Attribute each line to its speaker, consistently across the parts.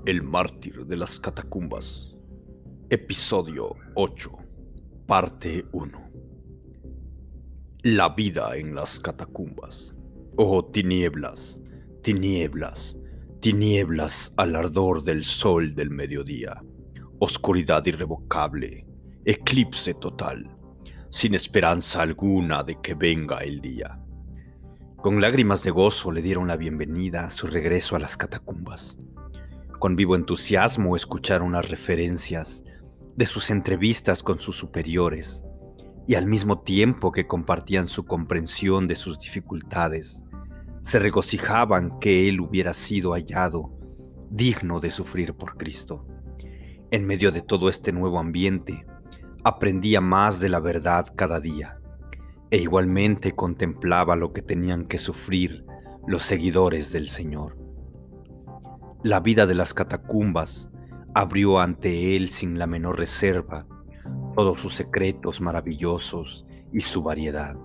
Speaker 1: El mártir de las catacumbas. Episodio 8. Parte 1. La vida en las catacumbas. Oh tinieblas, tinieblas, tinieblas al ardor del sol del mediodía. Oscuridad irrevocable, eclipse total, sin esperanza alguna de que venga el día. Con lágrimas de gozo le dieron la bienvenida a su regreso a las catacumbas. Con vivo entusiasmo escucharon las referencias de sus entrevistas con sus superiores y al mismo tiempo que compartían su comprensión de sus dificultades, se regocijaban que él hubiera sido hallado digno de sufrir por Cristo. En medio de todo este nuevo ambiente, aprendía más de la verdad cada día e igualmente contemplaba lo que tenían que sufrir los seguidores del Señor. La vida de las catacumbas abrió ante él sin la menor reserva todos sus secretos maravillosos y su variedad.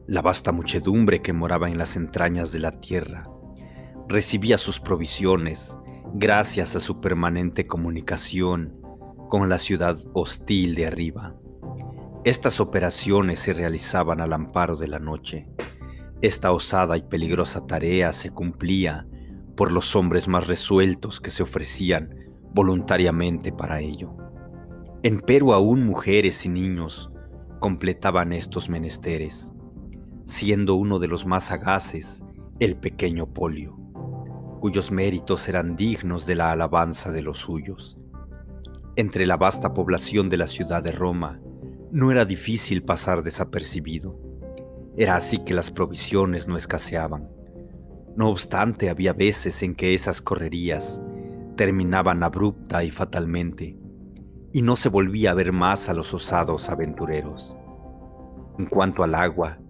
Speaker 1: La vasta muchedumbre que moraba en las entrañas de la tierra recibía sus provisiones gracias a su permanente comunicación con la ciudad hostil de arriba. Estas operaciones se realizaban al amparo de la noche. Esta osada y peligrosa tarea se cumplía por los hombres más resueltos que se ofrecían voluntariamente para ello. Empero aún mujeres y niños completaban estos menesteres, siendo uno de los más sagaces el pequeño Polio, cuyos méritos eran dignos de la alabanza de los suyos. Entre la vasta población de la ciudad de Roma no era difícil pasar desapercibido. Era así que las provisiones no escaseaban. No obstante, había veces en que esas correrías terminaban abrupta y fatalmente, y no se volvía a ver más a los osados aventureros. En cuanto al agua,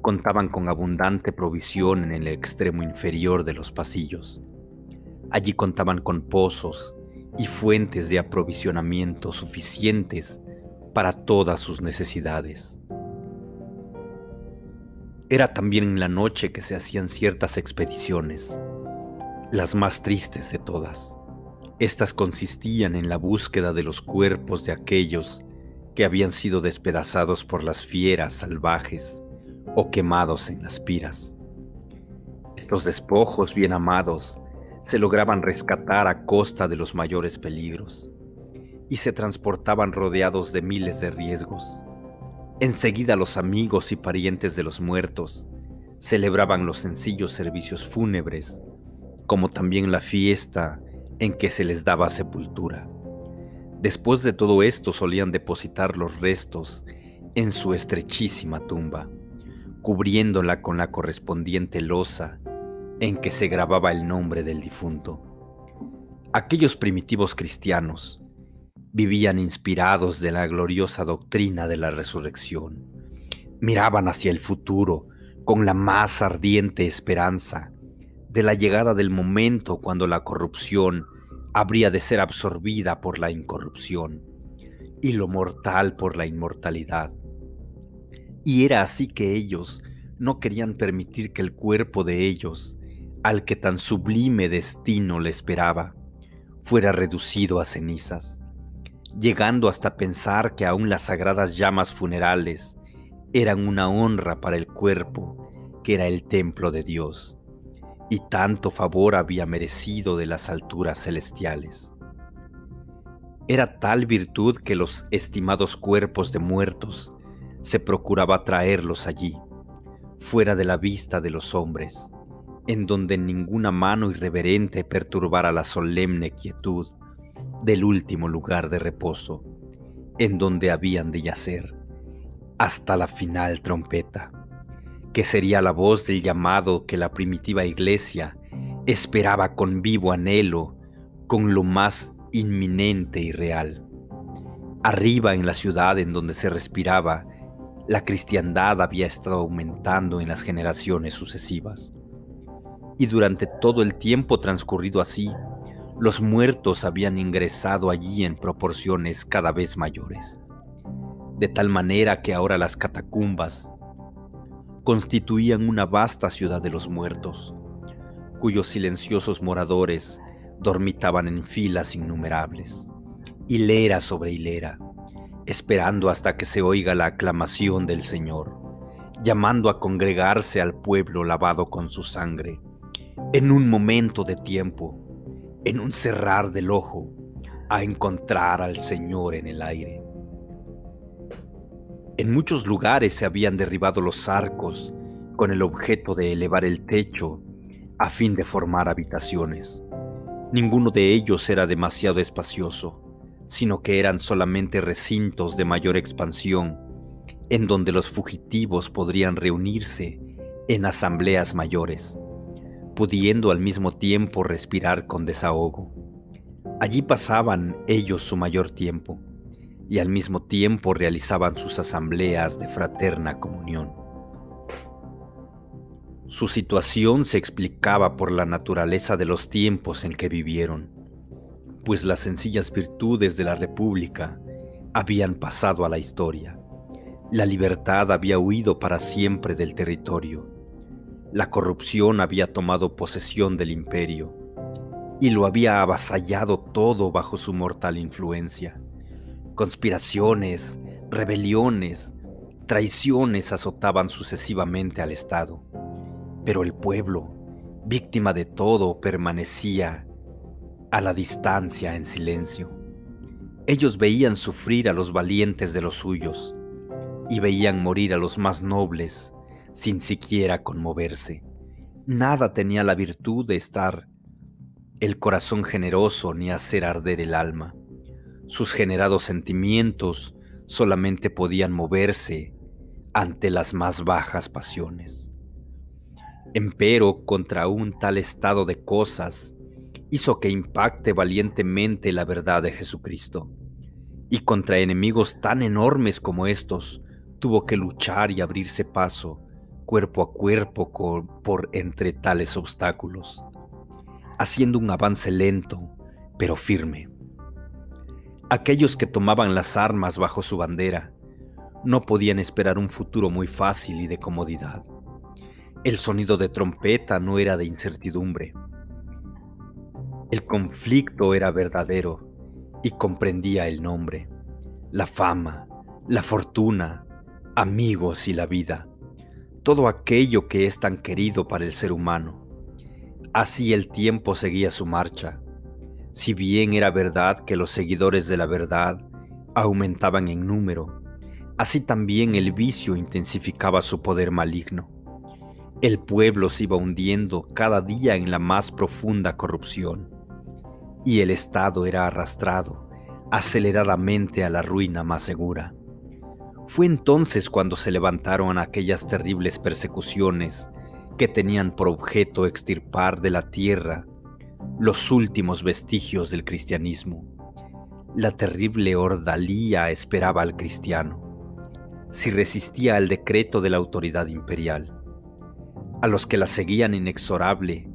Speaker 1: contaban con abundante provisión en el extremo inferior de los pasillos. Allí contaban con pozos y fuentes de aprovisionamiento suficientes para todas sus necesidades. Era también en la noche que se hacían ciertas expediciones, las más tristes de todas. Estas consistían en la búsqueda de los cuerpos de aquellos que habían sido despedazados por las fieras salvajes o quemados en las piras. Estos despojos bien amados se lograban rescatar a costa de los mayores peligros y se transportaban rodeados de miles de riesgos. Enseguida los amigos y parientes de los muertos celebraban los sencillos servicios fúnebres, como también la fiesta en que se les daba sepultura. Después de todo esto solían depositar los restos en su estrechísima tumba, cubriéndola con la correspondiente losa en que se grababa el nombre del difunto. Aquellos primitivos cristianos vivían inspirados de la gloriosa doctrina de la resurrección. Miraban hacia el futuro con la más ardiente esperanza de la llegada del momento cuando la corrupción habría de ser absorbida por la incorrupción y lo mortal por la inmortalidad. Y era así que ellos no querían permitir que el cuerpo de ellos, al que tan sublime destino le esperaba, fuera reducido a cenizas, llegando hasta pensar que aún las sagradas llamas funerales eran una honra para el cuerpo que era el templo de Dios, y tanto favor había merecido de las alturas celestiales. Era tal virtud que los estimados cuerpos de muertos se procuraba traerlos allí, fuera de la vista de los hombres, en donde ninguna mano irreverente perturbara la solemne quietud del último lugar de reposo, en donde habían de yacer, hasta la final trompeta, que sería la voz del llamado que la primitiva iglesia esperaba con vivo anhelo, con lo más inminente y real. Arriba en la ciudad en donde se respiraba, la cristiandad había estado aumentando en las generaciones sucesivas. Y durante todo el tiempo transcurrido así, los muertos habían ingresado allí en proporciones cada vez mayores. De tal manera que ahora las catacumbas constituían una vasta ciudad de los muertos, cuyos silenciosos moradores dormitaban en filas innumerables, hilera sobre hilera, esperando hasta que se oiga la aclamación del Señor, llamando a congregarse al pueblo lavado con su sangre, en un momento de tiempo, en un cerrar del ojo, a encontrar al Señor en el aire. En muchos lugares se habían derribado los arcos con el objeto de elevar el techo a fin de formar habitaciones. Ninguno de ellos era demasiado espacioso, sino que eran solamente recintos de mayor expansión, en donde los fugitivos podrían reunirse en asambleas mayores, pudiendo al mismo tiempo respirar con desahogo. Allí pasaban ellos su mayor tiempo, y al mismo tiempo realizaban sus asambleas de fraterna comunión. Su situación se explicaba por la naturaleza de los tiempos en que vivieron, pues las sencillas virtudes de la República habían pasado a la historia. La libertad había huido para siempre del territorio. La corrupción había tomado posesión del imperio y lo había avasallado todo bajo su mortal influencia. Conspiraciones, rebeliones, traiciones azotaban sucesivamente al Estado, pero el pueblo, víctima de todo, permanecía a la distancia en silencio. Ellos veían sufrir a los valientes de los suyos y veían morir a los más nobles sin siquiera conmoverse. Nada tenía la virtud de estar el corazón generoso ni hacer arder el alma. Sus generados sentimientos solamente podían moverse ante las más bajas pasiones. Empero, contra un tal estado de cosas, hizo que impacte valientemente la verdad de Jesucristo, y contra enemigos tan enormes como estos, tuvo que luchar y abrirse paso, cuerpo a cuerpo, por entre tales obstáculos, haciendo un avance lento, pero firme. Aquellos que tomaban las armas bajo su bandera no podían esperar un futuro muy fácil y de comodidad. El sonido de trompeta no era de incertidumbre. El conflicto era verdadero y comprendía el nombre, la fama, la fortuna, amigos y la vida, todo aquello que es tan querido para el ser humano. Así el tiempo seguía su marcha. Si bien era verdad que los seguidores de la verdad aumentaban en número, así también el vicio intensificaba su poder maligno. El pueblo se iba hundiendo cada día en la más profunda corrupción, y el Estado era arrastrado aceleradamente a la ruina más segura. Fue entonces cuando se levantaron aquellas terribles persecuciones que tenían por objeto extirpar de la tierra los últimos vestigios del cristianismo. La terrible ordalía esperaba al cristiano, si resistía al decreto de la autoridad imperial. A los que la seguían inexorable,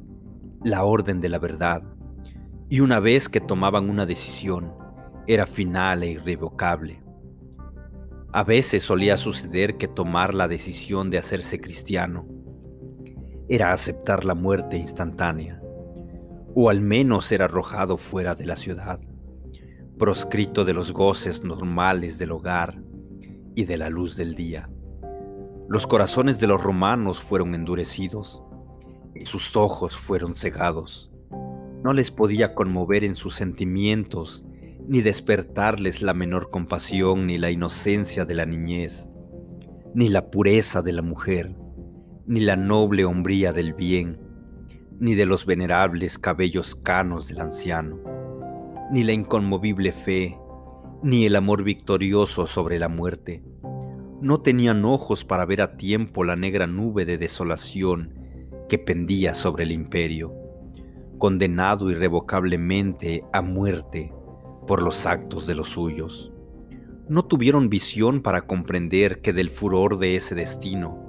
Speaker 1: la orden de la verdad, y una vez que tomaban una decisión, era final e irrevocable. A veces solía suceder que tomar la decisión de hacerse cristiano era aceptar la muerte instantánea, o al menos ser arrojado fuera de la ciudad, proscrito de los goces normales del hogar y de la luz del día. Los corazones de los romanos fueron endurecidos y sus ojos fueron cegados. No les podía conmover en sus sentimientos ni despertarles la menor compasión, ni la inocencia de la niñez, ni la pureza de la mujer, ni la noble hombría del bien, ni de los venerables cabellos canos del anciano, ni la inconmovible fe, ni el amor victorioso sobre la muerte. No tenían ojos para ver a tiempo la negra nube de desolación que pendía sobre el imperio, condenado irrevocablemente a muerte por los actos de los suyos. No tuvieron visión para comprender que del furor de ese destino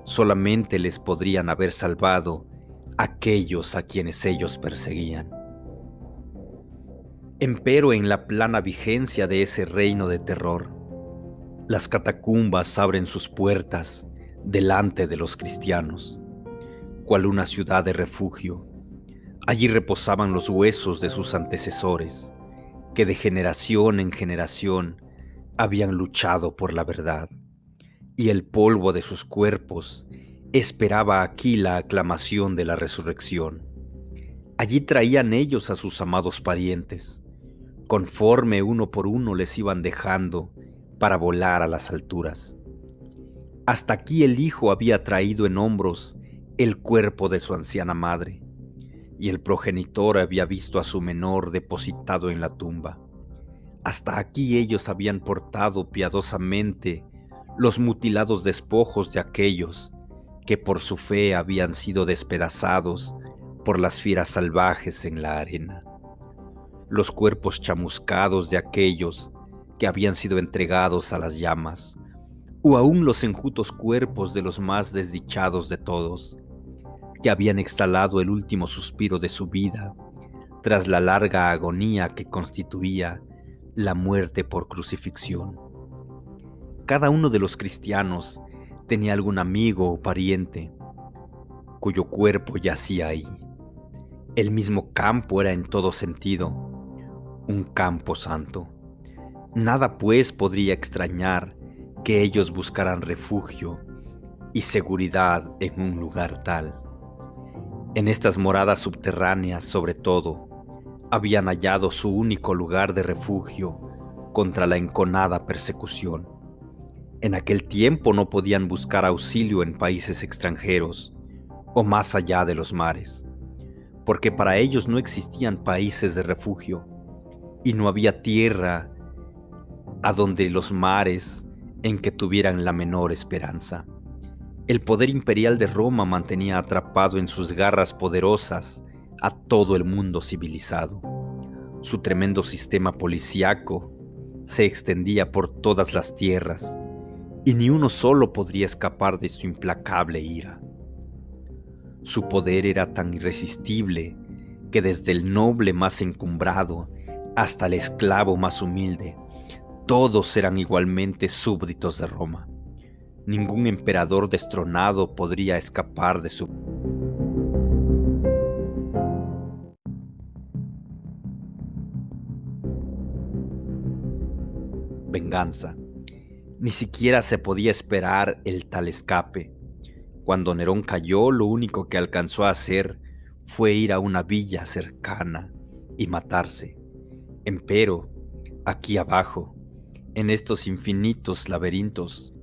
Speaker 1: solamente les podrían haber salvado aquellos a quienes ellos perseguían. Empero en la plana vigencia de ese reino de terror, las catacumbas abren sus puertas delante de los cristianos, cual una ciudad de refugio, Allí reposaban los huesos de sus antecesores, que de generación en generación habían luchado por la verdad, y el polvo de sus cuerpos esperaba aquí la aclamación de la resurrección. Allí traían ellos a sus amados parientes, conforme uno por uno les iban dejando para volar a las alturas. Hasta aquí el hijo había traído en hombros el cuerpo de su anciana madre, y el progenitor había visto a su menor depositado en la tumba. Hasta aquí ellos habían portado piadosamente los mutilados despojos de aquellos que por su fe habían sido despedazados por las fieras salvajes en la arena, los cuerpos chamuscados de aquellos que habían sido entregados a las llamas, o aún los enjutos cuerpos de los más desdichados de todos, que habían exhalado el último suspiro de su vida tras la larga agonía que constituía la muerte por crucifixión. Cada uno de los cristianos tenía algún amigo o pariente cuyo cuerpo yacía ahí. El mismo campo era en todo sentido un campo santo. Nada pues podría extrañar que ellos buscaran refugio y seguridad en un lugar tal. En estas moradas subterráneas, sobre todo, habían hallado su único lugar de refugio contra la enconada persecución. En aquel tiempo no podían buscar auxilio en países extranjeros o más allá de los mares, porque para ellos no existían países de refugio y no había tierra a donde los mares en que tuvieran la menor esperanza. El poder imperial de Roma mantenía atrapado en sus garras poderosas a todo el mundo civilizado. Su tremendo sistema policíaco se extendía por todas las tierras y ni uno solo podría escapar de su implacable ira. Su poder era tan irresistible que desde el noble más encumbrado hasta el esclavo más humilde, todos eran igualmente súbditos de Roma. Ningún emperador destronado podría escapar de su venganza. Ni siquiera se podía esperar el tal escape. Cuando Nerón cayó, lo único que alcanzó a hacer fue ir a una villa cercana y matarse. Empero, aquí abajo, en estos infinitos laberintos,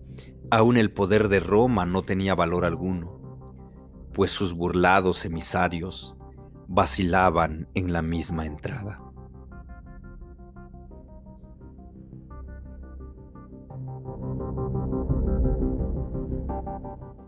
Speaker 1: aún el poder de Roma no tenía valor alguno, pues sus burlados emisarios vacilaban en la misma entrada.